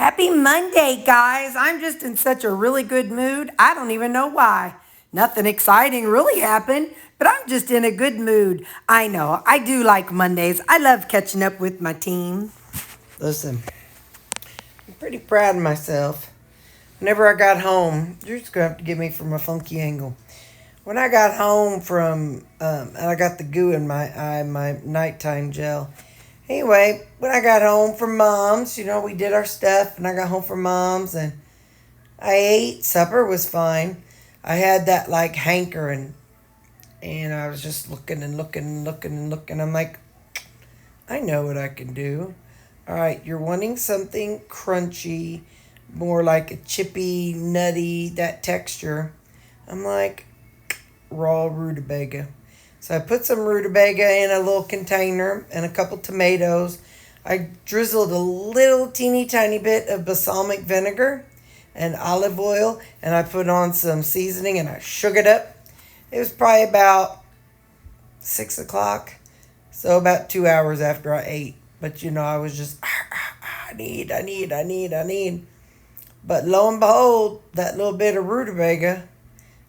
Happy Monday, guys. I'm just in such a really good mood. I don't even know why. Nothing exciting really happened, but I'm just in a good mood. I know. I do like Mondays. I love catching up with my team. Listen, I'm pretty proud of myself. Whenever I got home, you're just going to have to give me from a funky angle. When I got home from, and I got the goo in my eye, my nighttime gel. Anyway, when I got home from Mom's, we did our stuff, and I got home from Mom's, and I ate. Supper was fine. I had that, hankering, and I was just looking and looking and looking and looking. I'm like, I know what I can do. All right, you're wanting something crunchy, more like a chippy, nutty, that texture. I'm like, raw rutabaga. So I put some rutabaga in a little container and a couple tomatoes. I drizzled a little teeny tiny bit of balsamic vinegar and olive oil, and I put on some seasoning and I shook it up. It was probably about 6 o'clock, so about 2 hours after I ate. But I was just, I need. But lo and behold, that little bit of rutabaga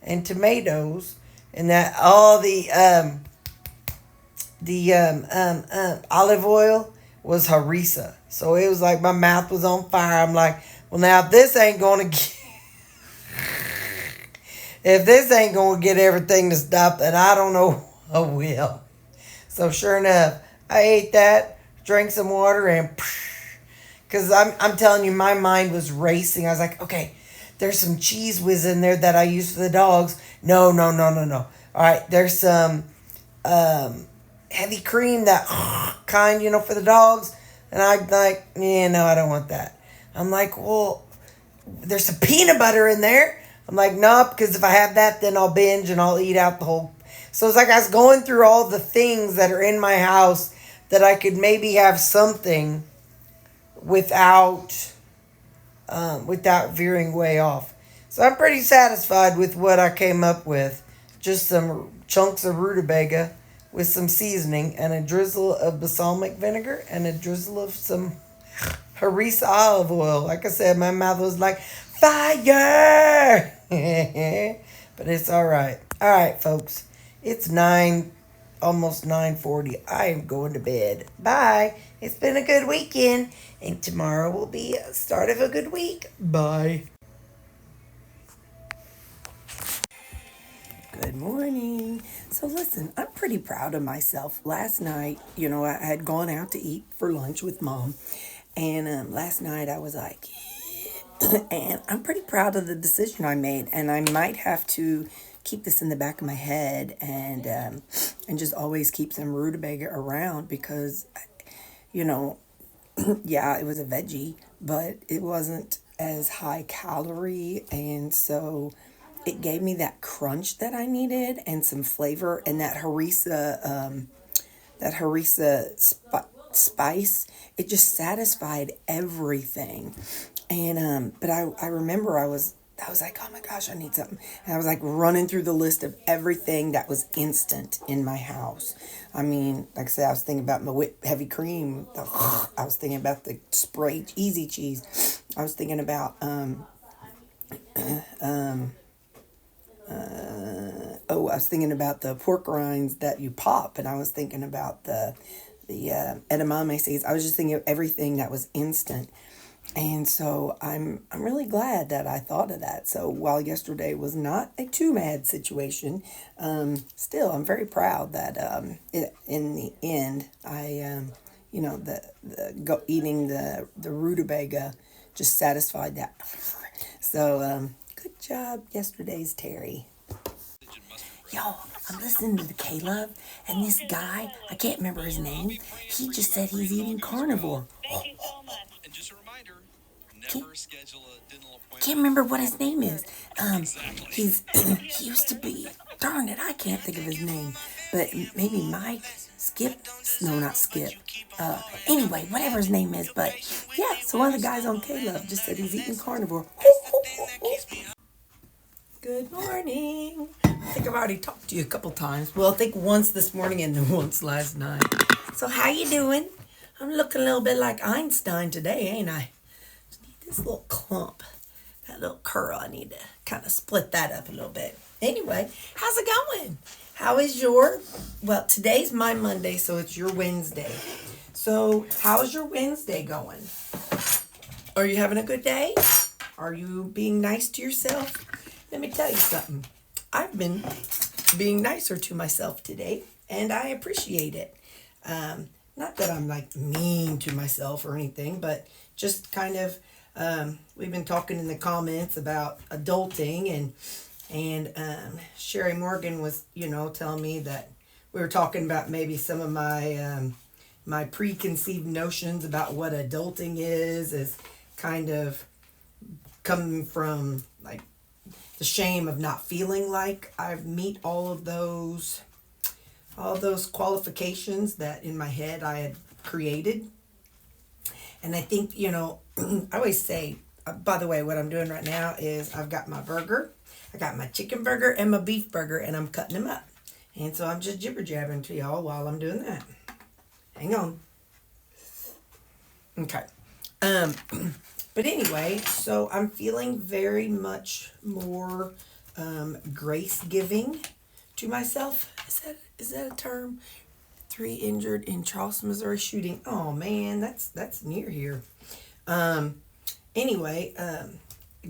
and tomatoes and that all the olive oil was harissa. So it was like my mouth was on fire. I'm like, well, now if this ain't gonna get everything to stop, then I don't know what will. So sure enough, I ate that, drank some water, and because I'm telling you, my mind was racing. I was like, okay, there's some cheese whiz in there that I use for the dogs. No. All right, there's some heavy cream, that kind, for the dogs. And I'm like, yeah, no, I don't want that. I'm like, well, there's some peanut butter in there. I'm like, no, because if I have that, then I'll binge and I'll eat out the whole. So it's like I was going through all the things that are in my house that I could maybe have something without veering way off. So I'm pretty satisfied with what I came up with. Just some chunks of rutabaga with some seasoning and a drizzle of balsamic vinegar and a drizzle of some harissa olive oil. Like I said, my mouth was like, fire! But it's all right. All right, folks. It's almost 9:40. I am going to bed. Bye. It's been a good weekend, and tomorrow will be a start of a good week. Bye. Good morning. So listen, I'm pretty proud of myself. Last night, I had gone out to eat for lunch with Mom, and last night I was like, and I'm pretty proud of the decision I made, and I might have to keep this in the back of my head and just always keep some rutabaga around because, yeah, it was a veggie, but it wasn't as high calorie, and so it gave me that crunch that I needed and some flavor, and that harissa spice. It just satisfied everything. And but I remember I was like, oh my gosh, I need something. And I was like running through the list of everything that was instant in my house. I mean, like I said, I was thinking about my whipped heavy cream. I was thinking about the spray easy cheese. I was thinking about I was thinking about the pork rinds that you pop, and I was thinking about the edamame seeds. I was just thinking of everything that was instant. And so I'm really glad that I thought of that. So while yesterday was not a too mad situation, still I'm very proud that in the end I eating the rutabaga just satisfied that. So good job yesterday's Terri. Yo, I'm listening to the Caleb, and this guy, I can't remember his name, he just said he's eating carnivore. Thank you so much. And just a reminder, never schedule a dental appointment. Can't remember what his name is. He's he used to be, darn it, I can't think of his name, but maybe Mike, Skip, no, not Skip. Anyway, whatever his name is, but yeah, so one of the guys on Caleb just said he's eating carnivore. Good morning. I think I've already talked to you a couple times. Well, I think once this morning and then once last night. So how you doing? I'm looking a little bit like Einstein today, ain't I? Just need this little clump, that little curl, I need to kind of split that up a little bit. Anyway, how's it going? How is well, today's my Monday, so it's your Wednesday. So how's your Wednesday going? Are you having a good day? Are you being nice to yourself? Let me tell you something. I've been being nicer to myself today, and I appreciate it. Not that I'm like mean to myself or anything, but just kind of, we've been talking in the comments about adulting, and Sherry Morgan was, telling me that we were talking about maybe some of my preconceived notions about what adulting is kind of coming from like the shame of not feeling like I meet all those qualifications that in my head I had created. And I think, I always say, by the way, what I'm doing right now is I've got my burger, I got my chicken burger and my beef burger, and I'm cutting them up. And so I'm just jibber jabbing to y'all while I'm doing that. Hang on. Okay. But anyway, so I'm feeling very much more grace giving to myself. Is that a term? 3 injured in Charleston, Missouri shooting. Oh man, that's near here. Anyway,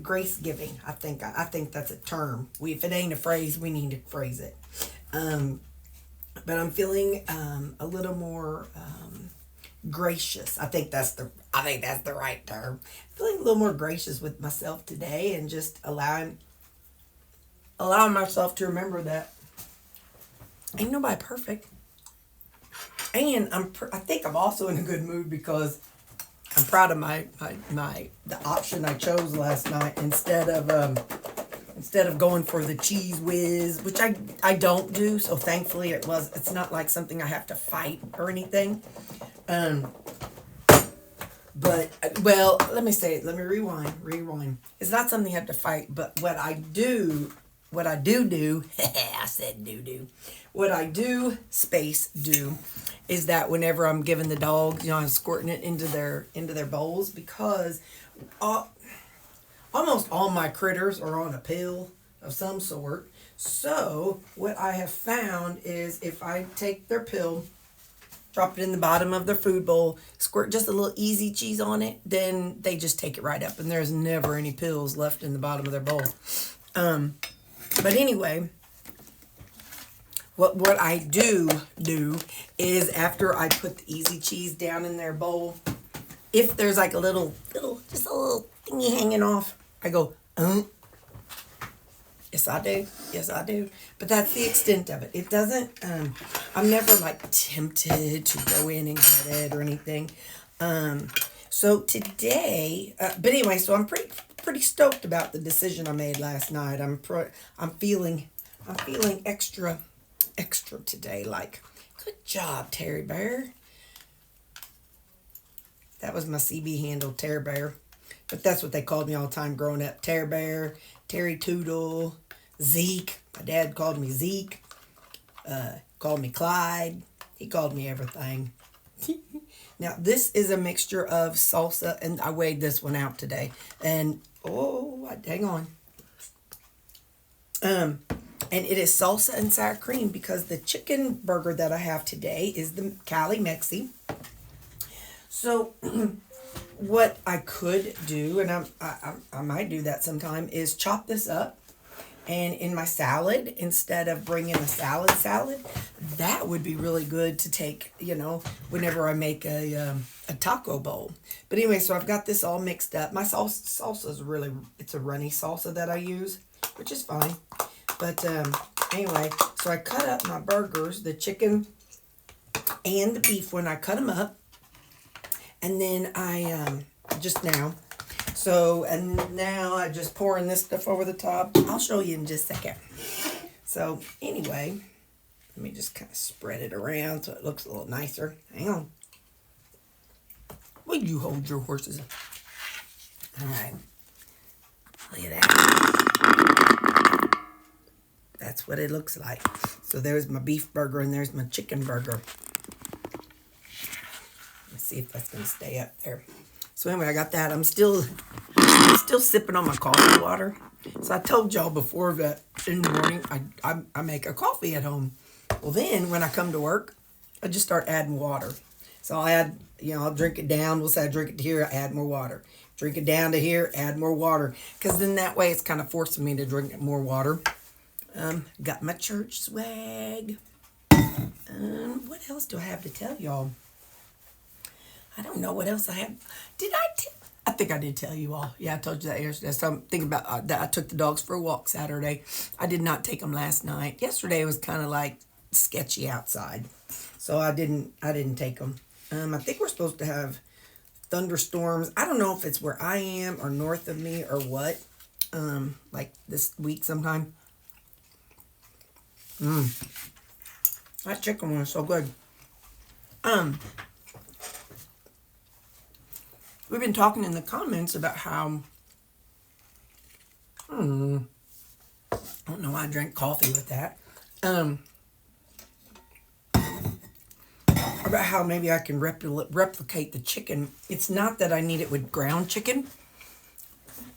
grace giving. I think that's a term. If it ain't a phrase, we need to phrase it. But I'm feeling a little more gracious. I think that's the right term. Feeling a little more gracious with myself today, and just allowing myself to remember that ain't nobody perfect. And I think I'm also in a good mood because I'm proud of the option I chose last night instead of going for the cheese whiz, which I don't do. So thankfully it's not like something I have to fight or anything. But, well, let me rewind. It's not something I have to fight, but what I do, I said do. What I do is that whenever I'm giving the dogs, I'm squirting it into their bowls, because almost all my critters are on a pill of some sort. So what I have found is if I take their pill, drop it in the bottom of their food bowl, squirt just a little easy cheese on it, then they just take it right up, and there's never any pills left in the bottom of their bowl. But anyway, what I do is after I put the easy cheese down in their bowl, if there's like just a little thingy hanging off, I go, Yes, I do. But that's the extent of it. It doesn't, I'm never like tempted to go in and get it or anything. So today, but anyway, so I'm pretty stoked about the decision I made last night. I'm feeling extra today. Like, good job, Terry Bear. That was my CB handle, Terry Bear. But that's what they called me all the time growing up. Terry Bear, Terry Toodle, Zeke. My dad called me Zeke. Called me Clyde. He called me everything. Now, this is a mixture of salsa, and I weighed this one out today. And, hang on. And it is salsa and sour cream, because the chicken burger that I have today is the Cali Mexi. So, what I could do, and I might do that sometime, is chop this up, and in my salad, instead of bringing a salad, that would be really good to take, whenever I make a taco bowl. But anyway, so I've got this all mixed up. My salsa is it's a runny salsa that I use, which is fine. But anyway, so I cut up my burgers, the chicken and the beef, when I cut them up. And then and now I just pouring this stuff over the top. I'll show you in just a second. So anyway, let me just kind of spread it around so it looks a little nicer. Hang on. Will you hold your horses? All right. Look at that. That's what it looks like. So there's my beef burger and there's my chicken burger. See if that's going to stay up there. So anyway, I got that. I'm still still sipping on my coffee water. So I told y'all before that in the morning I make a coffee at home. Well, then when I come to work, I just start adding water. So I'll add, I'll drink it down. We'll say I drink it to here, add more water. Drink it down to here, add more water. Because then that way it's kind of forcing me to drink more water. Got my church swag. What else do I have to tell y'all? I don't know what else I have. I think I did tell you all. Yeah, I told you that yesterday. So I'm thinking about that. I took the dogs for a walk Saturday. I did not take them last night. Yesterday was kind of like sketchy outside, so I didn't take them. I think we're supposed to have thunderstorms. I don't know if it's where I am or north of me or what. Like this week sometime. That chicken one is so good. We've been talking in the comments about how, I don't know why I drank coffee with that. About how maybe I can replicate the chicken. It's not that I need it with ground chicken,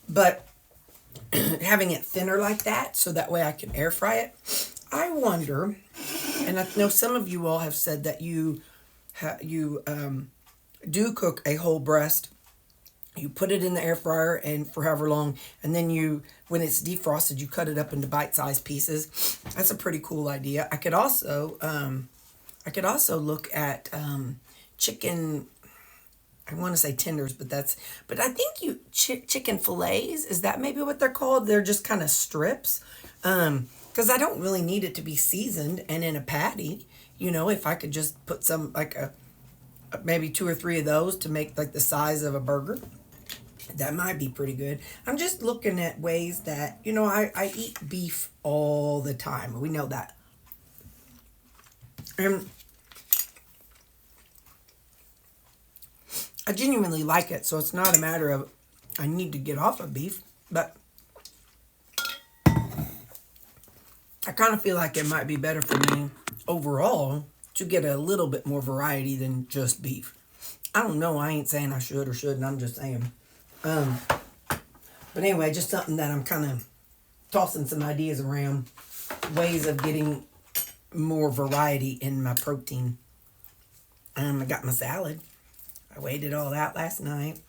but having it thinner like that, so that way I can air fry it. I wonder, and I know some of you all have said that you do cook a whole breast. You put it in the air fryer and for however long, and then when it's defrosted, you cut it up into bite-sized pieces. That's a pretty cool idea. I could also look at chicken. I want to say tenders, but I think chicken fillets, is that maybe what they're called? They're just kind of strips. Because I don't really need it to be seasoned and in a patty. If I could just put some, like maybe 2 or 3 of those to make like the size of a burger, that might be pretty good. I'm just looking at ways that, I eat beef all the time. We know that. And I genuinely like it, so it's not a matter of I need to get off of beef, but I kind of feel like it might be better for me overall to get a little bit more variety than just beef. I don't know. I ain't saying I should or shouldn't. I'm just saying. But anyway, just something that I'm kind of tossing some ideas around. Ways of getting more variety in my protein. I got my salad. I weighed it all out last night.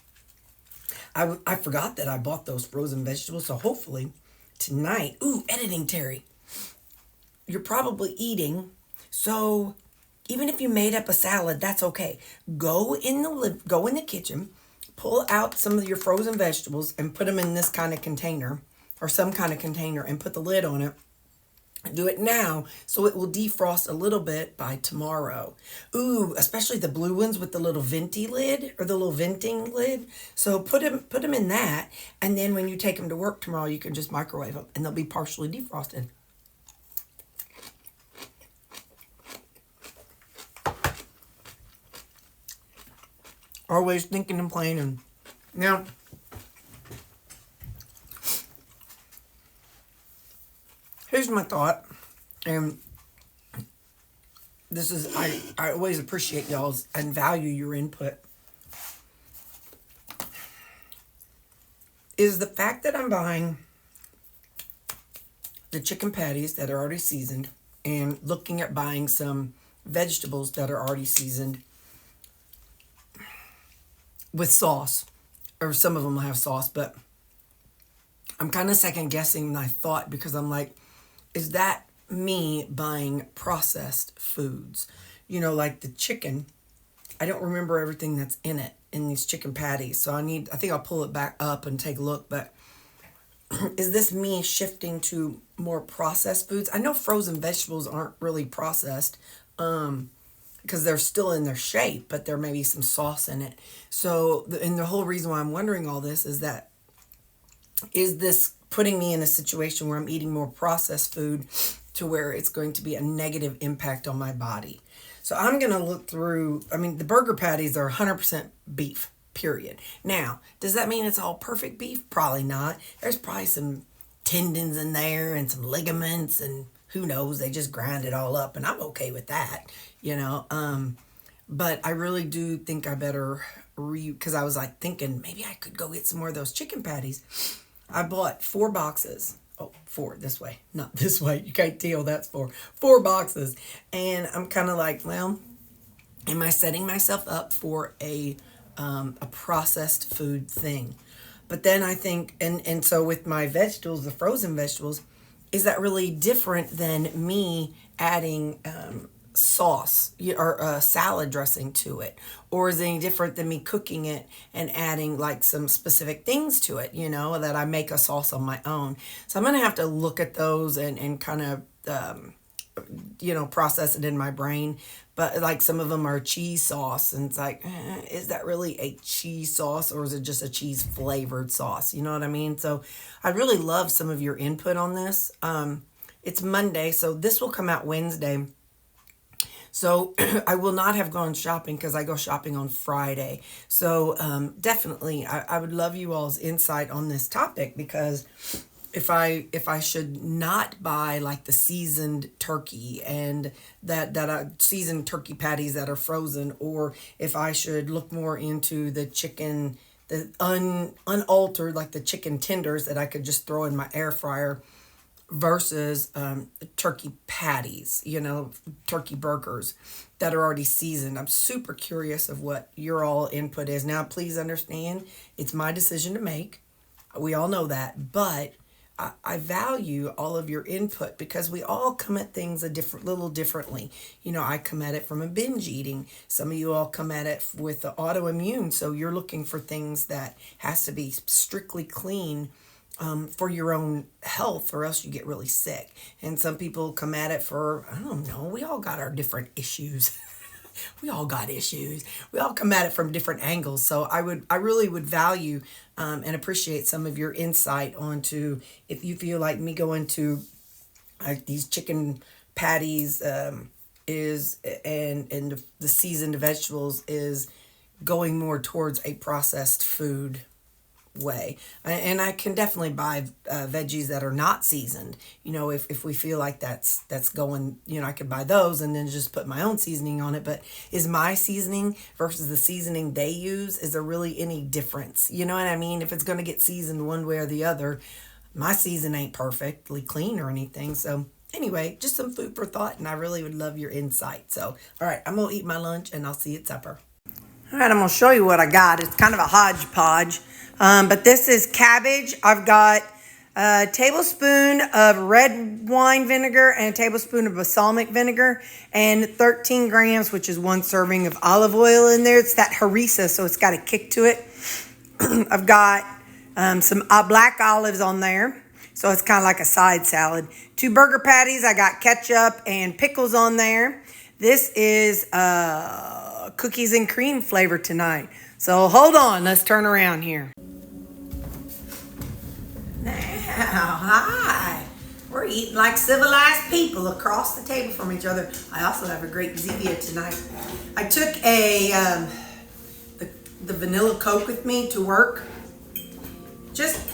I forgot that I bought those frozen vegetables. So hopefully tonight. Ooh, editing, Terry. You're probably eating. So even if you made up a salad, that's okay. Go in the kitchen, pull out some of your frozen vegetables and put them in this kind of container or some kind of container and put the lid on it. Do it now so it will defrost a little bit by tomorrow. Ooh, especially the blue ones with the little venti lid or the little venting lid. So put them in that, and then when you take them to work tomorrow, you can just microwave them and they'll be partially defrosted. Always thinking and planning. Now, here's my thought, and this is, I always appreciate y'all's and value your input, is the fact that I'm buying the chicken patties that are already seasoned and looking at buying some vegetables that are already seasoned with sauce, or some of them will have sauce, but I'm kind of second guessing my thought because I'm like, is that me buying processed foods? Like the chicken, I don't remember everything that's in it, in these chicken patties. So I think I'll pull it back up and take a look, but is this me shifting to more processed foods? I know frozen vegetables aren't really processed, because they're still in their shape, but there may be some sauce in it. So, and the whole reason why I'm wondering all this is that, is this putting me in a situation where I'm eating more processed food to where it's going to be a negative impact on my body? So I'm going to look through, the burger patties are 100% beef, period. Now, does that mean it's all perfect beef? Probably not. There's probably some tendons in there and some ligaments, and who knows, they just grind it all up, and I'm okay with that, But I really do think I better because I was like thinking maybe I could go get some more of those chicken patties. I bought 4 boxes. Oh, 4 this way, not this way. You can't tell that's 4 boxes. And I'm kind of like, well, am I setting myself up for a processed food thing? But then I think, and so with my vegetables, the frozen vegetables, is that really different than me adding sauce or salad dressing to it? Or is it any different than me cooking it and adding like some specific things to it, that I make a sauce on my own? So I'm going to have to look at those and kind of, process it in my brain. But like some of them are cheese sauce, and it's like, is that really a cheese sauce, or is it just a cheese flavored sauce? You know what I mean? So I'd really love some of your input on this. It's Monday, so this will come out Wednesday. So I will not have gone shopping because I go shopping on Friday. So definitely, I would love you all's insight on this topic, because if I should not buy like the seasoned turkey and that seasoned turkey patties that are frozen, or if I should look more into the chicken, the unaltered, like the chicken tenders that I could just throw in my air fryer, versus turkey patties, turkey burgers that are already seasoned. I'm super curious of what your all input is. Now, please understand, it's my decision to make. We all know that, but I value all of your input, because we all come at things little differently. I come at it from a binge eating. Some of you all come at it with the autoimmune. So you're looking for things that has to be strictly clean for your own health, or else you get really sick. And some people come at it for, I don't know, we all got our different issues. We all got issues. We all come at it from different angles. So I really would value and appreciate some of your insight onto, if you feel like me going to these chicken patties is and the seasoned vegetables is going more towards a processed food way. And I can definitely buy veggies that are not seasoned. If we feel like that's going, I could buy those and then just put my own seasoning on it. But is my seasoning versus the seasoning they use, is there really any difference? You know what I mean? If it's going to get seasoned one way or the other, my season ain't perfectly clean or anything. So anyway, just some food for thought, and I really would love your insight. So, all right, I'm going to eat my lunch and I'll see you at supper. All right, I'm going to show you what I got. It's kind of a hodgepodge. But this is cabbage. I've got a tablespoon of red wine vinegar and a tablespoon of balsamic vinegar and 13 grams, which is 1 serving of olive oil in there. It's that harissa, so it's got a kick to it. I've got some black olives on there, so it's kind of like a side salad. 2 burger patties. I got ketchup and pickles on there. This is cookies and cream flavor tonight. So hold on, let's turn around here. Now, hi. We're eating like civilized people across the table from each other. I also have a great Zevia tonight. I took the vanilla Coke with me to work.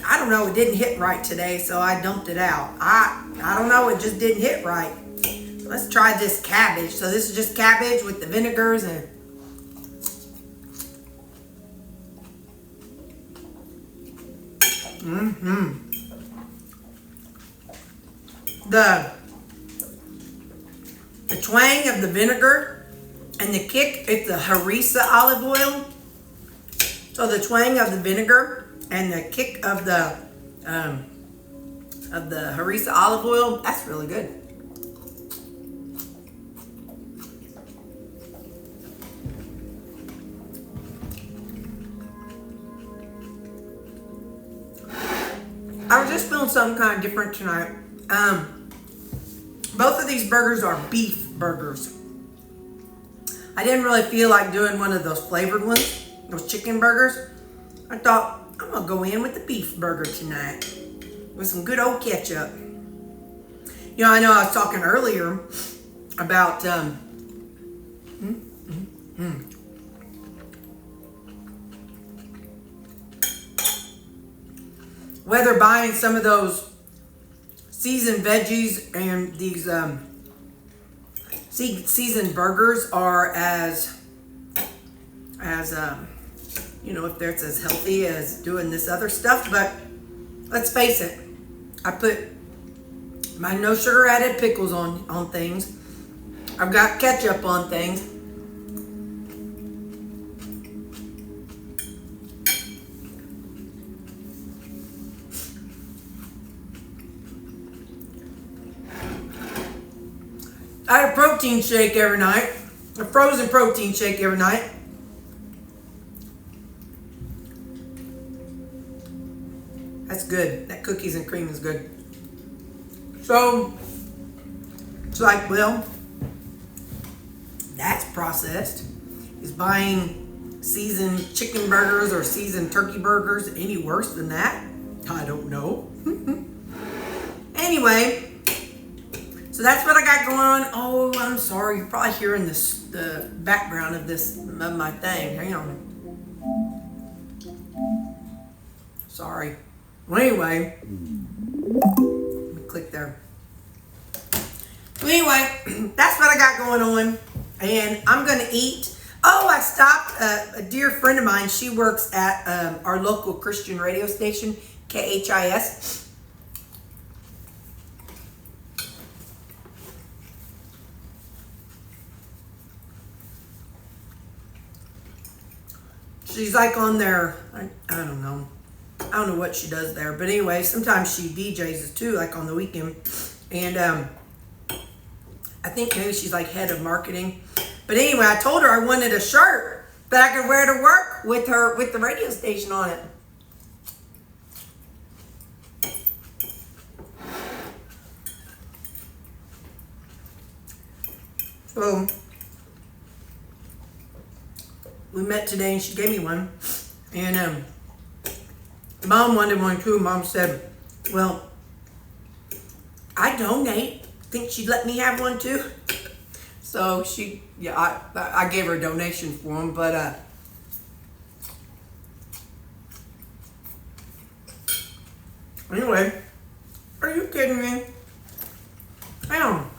I don't know, it didn't hit right today, so I dumped it out. I don't know, it just didn't hit right. Let's try this cabbage. So this is just cabbage with the vinegars and the twang of the vinegar and the kick, it's the harissa olive oil. So the twang of the vinegar and the kick of the harissa olive oil, that's really good. I was just feeling something kind of different tonight. Both of these burgers are beef burgers. I didn't really feel like doing one of those flavored ones, those chicken burgers. I thought, I'm going to go in with the beef burger tonight with some good old ketchup. I know I was talking earlier about whether buying some of those seasoned veggies and these seasoned burgers are as you know, if that's as healthy as doing this other stuff. But let's face it, I put my no sugar added pickles on things. I've got ketchup on things. I had a protein shake every night, a frozen protein shake every night. That's good. That cookies and cream is good. So it's like, well, that's processed. Is buying seasoned chicken burgers or seasoned turkey burgers any worse than that? I don't know. Anyway, so that's what I got going on. Oh, I'm sorry. You're probably hearing the background of my thing. Hang on. Sorry. Well, anyway, let me click there. Well, anyway, that's what I got going on, and I'm gonna eat. Oh, I stopped. A dear friend of mine. She works at our local Christian radio station, KHIS. She's like on there. I don't know. I don't know what she does there, but anyway, sometimes she DJs too, like on the weekend. And I think maybe she's like head of marketing. But anyway, I told her I wanted a shirt that I could wear to work with the radio station on it. So we met today and she gave me one. And Mom wanted one too. Mom said, well, I donate. Think she'd let me have one too? So I gave her a donation for them, but anyway, are you kidding me? Damn.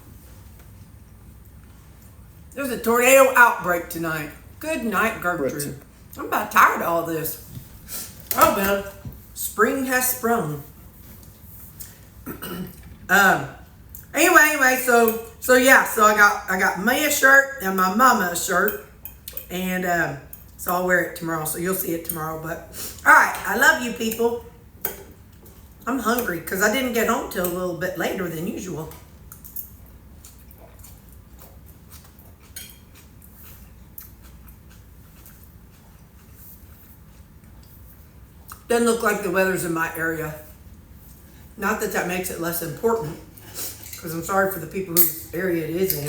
There's a tornado outbreak tonight. Good night, Gertrude. I'm about tired of all this. Oh well, spring has sprung. Anyway, so yeah, so I got me a shirt and my mama a shirt, and so I'll wear it tomorrow. So you'll see it tomorrow. But all right, I love you people. I'm hungry because I didn't get home till a little bit later than usual. Doesn't look like the weather's in my area. Not that that makes it less important, because I'm sorry for the people whose area it is in.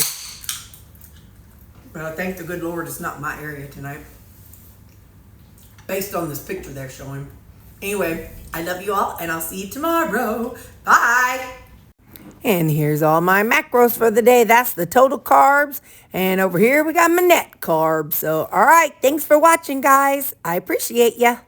But I thank the good Lord it's not my area tonight, based on this picture they're showing. Anyway, I love you all, and I'll see you tomorrow. Bye. And here's all my macros for the day. That's the total carbs. And over here we got my net carbs. So, all right, thanks for watching, guys. I appreciate ya.